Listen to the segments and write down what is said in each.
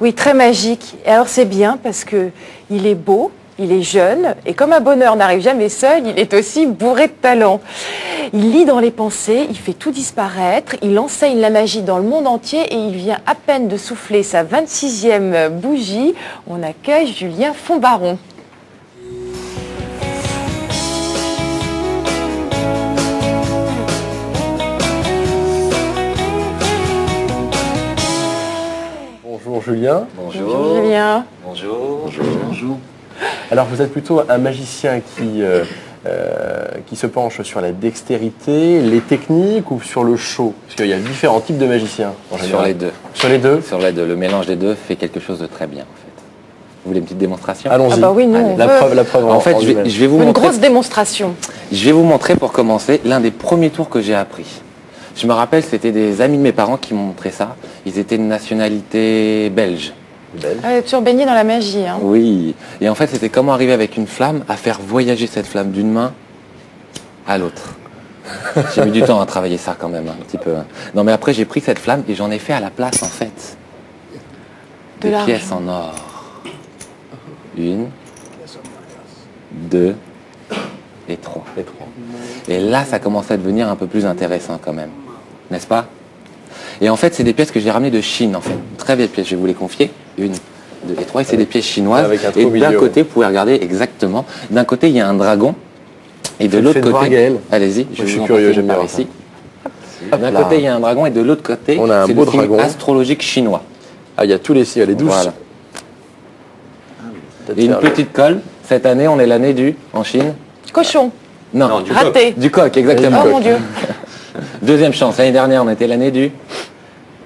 Oui, très magique. Et alors c'est bien parce que il est beau, il est jeune, et comme un bonheur n'arrive jamais seul, il est aussi bourré de talent. Il lit dans les pensées, il fait tout disparaître, il enseigne la magie dans le monde entier et il vient à peine de souffler sa 26e bougie. On accueille Julien Fombaron. Bonjour Julien. Bonjour Julien. Bonjour. Bonjour. Bonjour. Alors vous êtes plutôt un magicien qui se penche sur la dextérité, les techniques ou sur le show? Parce qu'il y a différents types de magiciens en général. Sur les deux. Sur les deux? Sur les deux. Le mélange des deux fait quelque chose de très bien en fait. Vous voulez une petite démonstration? Allons-y. Ah bah oui, nous, on la veut. preuve En fait, je vais vous Une montrer. grosse démonstration. Je vais vous montrer pour commencer l'un des premiers tours que j'ai appris. Je me rappelle, c'était des amis de mes parents qui m'ont montré ça. Ils étaient de nationalité belge. Toujours baigné dans la magie. Hein. Oui. Et en fait, c'était comment arriver avec une flamme à faire voyager cette flamme d'une main à l'autre. J'ai mis du temps à travailler ça quand même, un petit peu. Non, mais après, j'ai pris cette flamme et j'en ai fait à la place, en fait, De des l'argent. pièces en or. 1, 2 et 3. Et là, ça commence à devenir un peu plus intéressant quand même. N'est-ce pas? Et en fait, c'est des pièces que j'ai ramenées de Chine, en fait. Très vieilles pièces, je vais vous les confier. 1, 2 et 3. Et c'est des pièces chinoises. Avec un trou Et au d'un milieu. côté, vous pouvez regarder exactement. D'un côté, il y a un dragon. Et de l'autre Faites voir, côté, Gaël. allez-y, Je vais suis vous en curieux, passer j'aime une par bien ça. ici. Hop D'un là. côté, il y a un dragon et de l'autre côté, On a un c'est beau le signe dragon. astrologique chinois. Ah, il y a tous les signes, les 12. Voilà. Peut-être Et une faire le- petite colle. Cette année, on est l'année du, en Chine. Cochon. Non, Raté. du coq, exactement. Oh mon Dieu. Deuxième chance. L'année dernière, on était l'année du.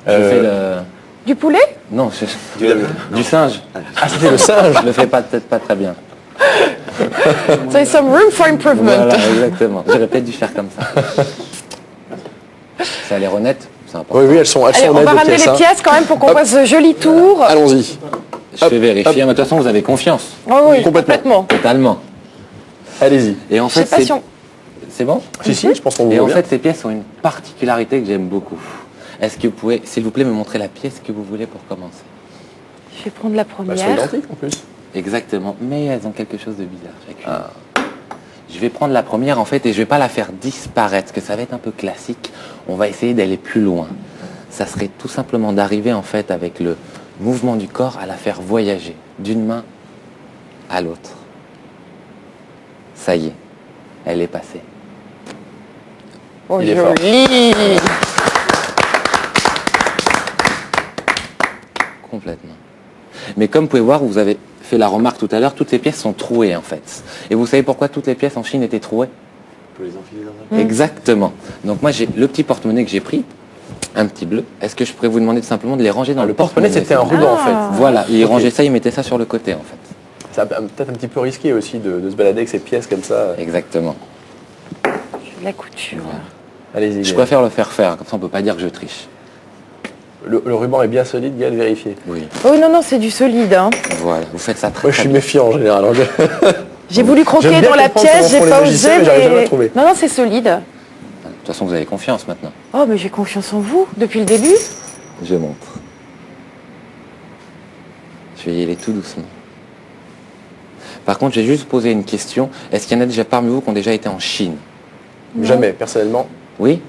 Je fais le. Du poulet? Non, du singe. Ah, c'était le singe. Je le fais peut-être pas très bien. There's some room for improvement. Voilà, exactement. J'aurais peut-être dû faire comme ça. Ça a l'air honnête, c'est important. Oui, elles sont Allez, on honnêtes, va les ramener pièces, les hein. pièces quand même pour qu'on Hop. voit ce joli tour. Allons-y. Je vais vérifier. Mais de toute façon, vous avez confiance. Oh oui, Complètement. complètement. Totalement. Allez-y. Et en Je sais fait, pas si on... c'est bon? Si, si, je pense qu'on vous Et en voit fait, bien. ces pièces ont une particularité que j'aime beaucoup. Est-ce que vous pouvez, s'il vous plaît, me montrer la pièce que vous voulez pour commencer? Je vais prendre la Elles sont première. identiques en plus. Exactement, mais elles ont quelque chose de bizarre chacune. Je vais prendre la première en fait et je vais pas la faire disparaître, parce que ça va être un peu classique. On va essayer d'aller plus loin. Ça serait tout simplement d'arriver en fait avec le mouvement du corps à la faire voyager d'une main à l'autre. Ça y est, elle est passée. Oh, Il est fort. joli. Complètement. Mais comme vous pouvez voir, vous avez fait la remarque tout à l'heure, toutes les pièces sont trouées en fait. Et vous savez pourquoi toutes les pièces en Chine étaient trouées? Pour les enfiler dans un... Exactement. Donc moi j'ai le petit porte-monnaie que j'ai pris, un petit bleu. Est-ce que je pourrais vous demander simplement de les ranger dans Le porte-monnaie, c'était un ruban en fait. Voilà, il Ok. rangeait ça, il mettait ça sur le côté en fait. C'est peut-être un petit peu risqué aussi de se balader avec ces pièces comme ça. Exactement. La couture. Allez-y. Je Gaël. préfère le faire faire, comme ça on peut pas dire que je triche. Le ruban est bien solide, Gaël, vérifiez. Oui. Oh non, non, c'est du solide. Hein. Voilà, vous faites ça très, Moi, je très suis bien. méfiant en général. J'ai voulu croquer J'aime bien dans la comprendre pièce, comment j'ai font les pas magiciens, osé, mais j'arrive jamais à mais... trouver. Non, non, c'est solide. De toute façon vous avez confiance maintenant. Oh, mais j'ai confiance en vous depuis le début. Je montre. Je vais y aller tout doucement. Par contre, j'ai juste posé une question. Est-ce qu'il y en a déjà parmi vous qui ont déjà été en Chine? Jamais, personnellement. Oui.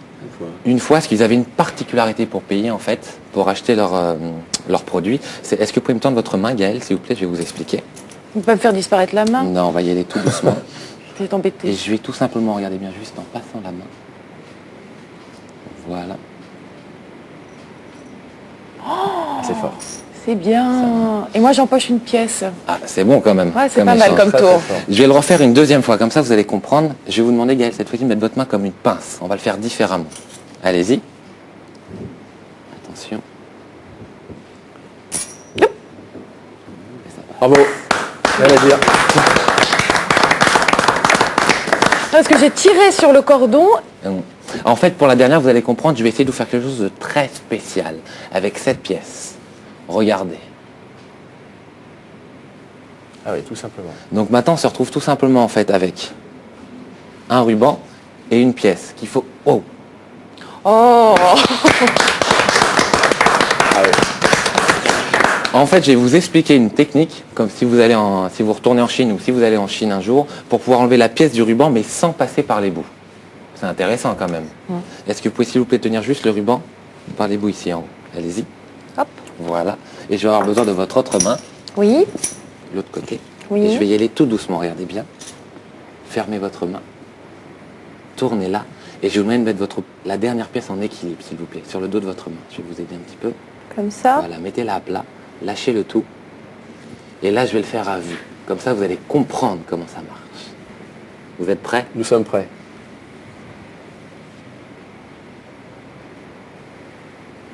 Une fois, parce qu'ils avaient une particularité pour payer en fait, pour acheter leurs produits. Est-ce que vous pouvez me tendre votre main, Gaël, s'il vous plaît, je vais vous expliquer. Vous ne pas me faire disparaître la main. Non, on va y aller tout doucement. Je vais t'embêter. Et je vais tout simplement, regardez bien, juste en passant la main. Voilà. C'est fort. C'est bien. Et moi, j'empoche une pièce. Ah, c'est bon quand même. Ouais, c'est pas mal échange. comme Très, tour. très fort. Je vais le refaire une deuxième fois, comme ça vous allez comprendre. Je vais vous demander, Gaël, cette fois-ci de mettre votre main comme une pince. On va le faire différemment. Allez-y. Attention. Bravo. Rien à dire. Parce que j'ai tiré sur le cordon. En fait, pour la dernière, vous allez comprendre, je vais essayer de vous faire quelque chose de très spécial avec cette pièce. Regardez. Ah oui, tout simplement. Donc maintenant, on se retrouve tout simplement en fait avec un ruban et une pièce qu'il faut... Oh, Oh. Ah oui. En fait, je vais vous expliquer une technique, comme si vous retournez en Chine ou si vous allez en Chine un jour, pour pouvoir enlever la pièce du ruban, mais sans passer par les bouts. C'est intéressant quand même. Est-ce que vous pouvez s'il vous plaît tenir juste le ruban par les bouts ici en haut? Allez-y. Hop. Voilà. Et je vais avoir besoin de votre autre main, Oui. l'autre côté. Oui. Et je vais y aller tout doucement, regardez bien. Fermez votre main. Tournez-la. Et je vais vous demander de mettre la dernière pièce en équilibre, s'il vous plaît, sur le dos de votre main. Je vais vous aider un petit peu. Comme ça. Voilà, mettez-la à plat, lâchez le tout. Et là, je vais le faire à vue. Comme ça, vous allez comprendre comment ça marche. Vous êtes prêts? Nous sommes prêts.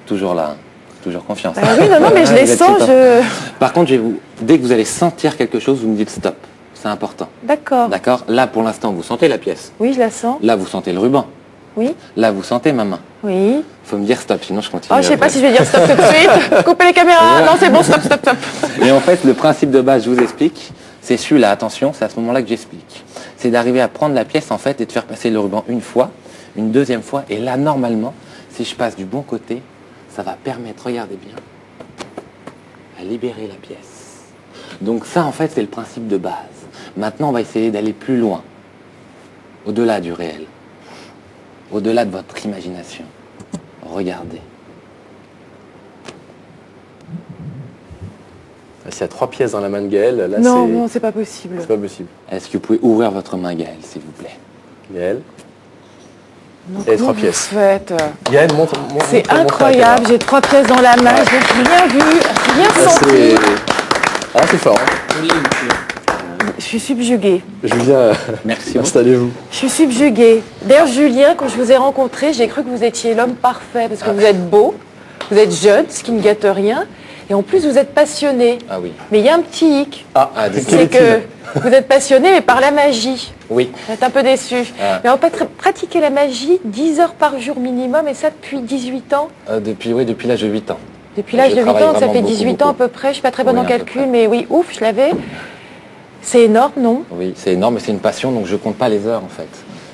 Toujours là, hein. Toujours confiance. Ah oui, non, mais je les Vous êtes sens. super. Par contre, dès que vous allez sentir quelque chose, vous me dites stop. C'est important. D'accord. D'accord? Là, pour l'instant, vous sentez la pièce. Oui, je la sens. Là, vous sentez le ruban. Oui. Là, vous sentez ma main. Oui. Faut me dire stop, sinon je continue. Oh, je sais pas après. si je vais dire stop tout de suite. Coupez les caméras. Non, c'est bon, stop, stop, stop. Et en fait, le principe de base, je vous explique, c'est celui-là, attention, c'est à ce moment-là que j'explique. C'est d'arriver à prendre la pièce, en fait, et de faire passer le ruban une fois, une deuxième fois, et là, normalement, si je passe du bon côté, ça va permettre, regardez bien, à libérer la pièce. Donc ça, en fait, c'est le principe de base. Maintenant, on va essayer d'aller plus loin, au-delà du réel, au-delà de votre imagination. Regardez. S'il y a 3 pièces dans la main de Gaël, là Non, non, c'est pas possible. c'est pas possible. Est-ce que vous pouvez ouvrir votre main, Gaël, s'il vous plaît? Gaël. Non, Et comment 3 pièces. vous faites Gaël, montre. C'est montre la incroyable. caméra. J'ai 3 pièces dans la main. Je n'ai rien vu, rien Ah, senti. c'est fort. Hein. Je suis subjuguée. Julien, Merci beaucoup. installez-vous. Je suis subjuguée. D'ailleurs, Julien, quand je vous ai rencontré, j'ai cru que vous étiez l'homme parfait parce que vous êtes beau, vous êtes jeune, ce qui ne gâte rien, et en plus vous êtes passionné. Ah oui. Mais il y a un petit hic, Ah, quel c'est est-il que vous êtes passionné, mais par la magie. Oui. Vous êtes un peu déçu. Ah. Mais on peut pratiquer la magie 10 heures par jour minimum, et ça depuis 18 ans. Depuis l'âge de 8 ans. Depuis l'âge Je de 8 travaille ans, ça vraiment fait beaucoup, 18 ans à beaucoup. peu près. Je suis pas très bonne Oui, en à peu calcul, près. mais oui, ouf, je l'avais. C'est énorme, non? Oui, c'est énorme, mais c'est une passion, donc je compte pas les heures en fait.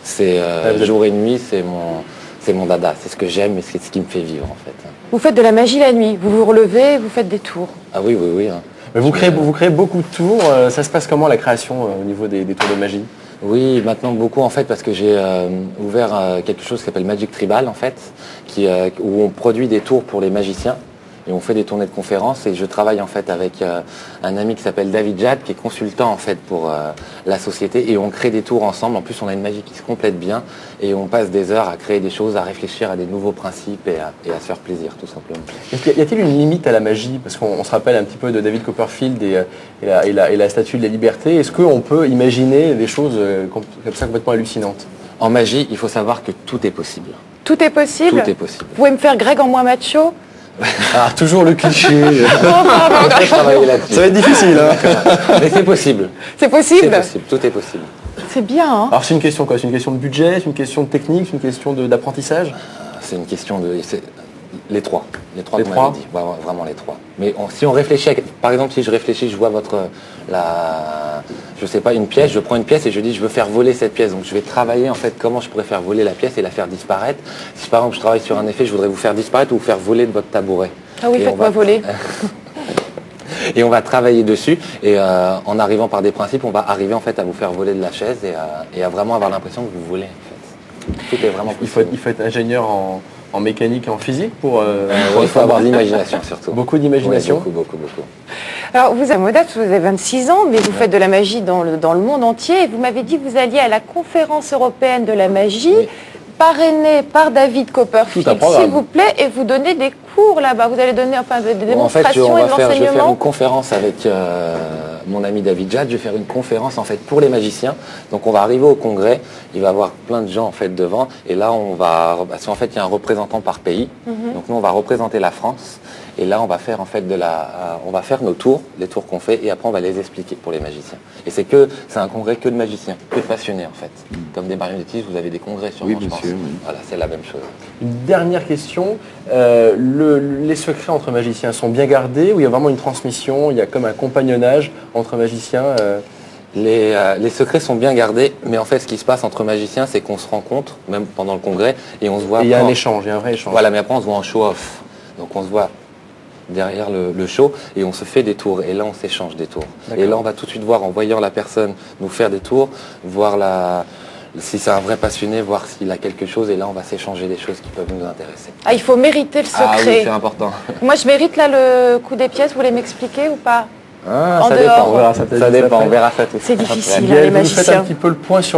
C'est vous êtes- jour et nuit, c'est mon dada. C'est ce que j'aime et c'est ce qui me fait vivre en fait. Vous faites de la magie la nuit. Vous vous relevez, vous faites des tours. Ah oui, oui, oui. Hein. Mais vous créez beaucoup de tours. Ça se passe comment la création au niveau des tours de magie? Oui, maintenant beaucoup en fait parce que j'ai ouvert quelque chose qui s'appelle Magic Tribal en fait, où on produit des tours pour les magiciens et on fait des tournées de conférences et je travaille en fait avec un ami qui s'appelle David Jad qui est consultant en fait pour la société et on crée des tours ensemble. En plus on a une magie qui se complète bien et on passe des heures à créer des choses, à réfléchir à des nouveaux principes et à se faire plaisir tout simplement. Y a-t-il une limite à la magie? Parce qu'on se rappelle un petit peu de David Copperfield et la statue de la liberté. Est-ce qu'on peut imaginer des choses comme ça complètement hallucinantes? En magie, il faut savoir que tout est possible. Tout est possible? Tout est possible. Vous pouvez me faire Greg en moins macho? Ah, toujours le cliché. On peut travailler là-dessus. Ça va être difficile. Hein. Mais c'est possible. C'est C'est possible? possible, tout est possible. C'est bien, hein? Alors c'est une question quoi? C'est une question de budget, c'est une question de technique, c'est une question d'apprentissage? C'est une question de... Les trois. Les trois Les que vous trois m'avez dit. Ouais, vraiment les trois. Mais si on réfléchit, par exemple, si je réfléchis, je vois je sais pas, une pièce, je prends une pièce et je dis je veux faire voler cette pièce. Donc je vais travailler en fait comment je pourrais faire voler la pièce et la faire disparaître. Si par exemple je travaille sur un effet, je voudrais vous faire disparaître ou vous faire voler de votre tabouret. Ah oui, Et on faites-moi va- voler. Et on va travailler dessus et en arrivant par des principes, on va arriver en fait à vous faire voler de la chaise et à vraiment avoir l'impression que vous volez en fait. Tout est vraiment possible. Il faut être ingénieur en mécanique et en physique pour Il faut avoir de l'imagination surtout. beaucoup d'imagination. Oui, beaucoup. Alors, vous êtes modeste, vous avez 26 ans, mais vous faites de la magie dans le monde entier. Et vous m'avez dit que vous alliez à la conférence européenne de la magie, Oui. parrainée par David Copperfield, Tout un programme. s'il vous plaît, et vous donnez des cours là-bas. Vous allez donner des Bon, en fait, démonstrations et de je vais faire l'enseignement. une conférence avec mon ami David Jad. Je vais faire une conférence en fait pour les magiciens. Donc on va arriver au congrès, il va y avoir plein de gens en fait devant. Et là parce qu'en fait il y a un représentant par pays. Donc nous on va représenter la France. Et là on va faire en fait on va faire nos tours, les tours qu'on fait, et après on va les expliquer pour les magiciens. Et c'est un congrès que de magiciens, que de passionnés en fait. Comme des marionnettistes, vous avez des congrès sûrement, Oui, je bien pense. sûr, oui. Voilà, c'est la même chose. Une dernière question. Les secrets entre magiciens sont bien gardés ou il y a vraiment une transmission, il y a comme un compagnonnage entre magiciens Les secrets sont bien gardés, mais en fait, ce qui se passe entre magiciens, c'est qu'on se rencontre, même pendant le congrès, et on se voit. et il y a un après échange, il y a un vrai échange. Voilà, mais après, on se voit en show-off. Donc, on se voit derrière le show et on se fait des tours. Et là, on s'échange des tours. Et là, on va tout de suite voir, en voyant la personne nous faire des tours, voir si c'est un vrai passionné, voir s'il a quelque chose. Et là, on va s'échanger des choses qui peuvent nous intéresser. Ah, il faut mériter le secret. Ah oui, c'est important. Moi, je mérite là le coup des pièces. Vous voulez m'expliquer ou pas? Ah, En ça dehors. dépend, On verra ça peut-être ça juste dépend, après. on verra ça tout de C'est suite difficile, après. hein, Gaël, les vous nous faites un magiciens. petit peu le point sur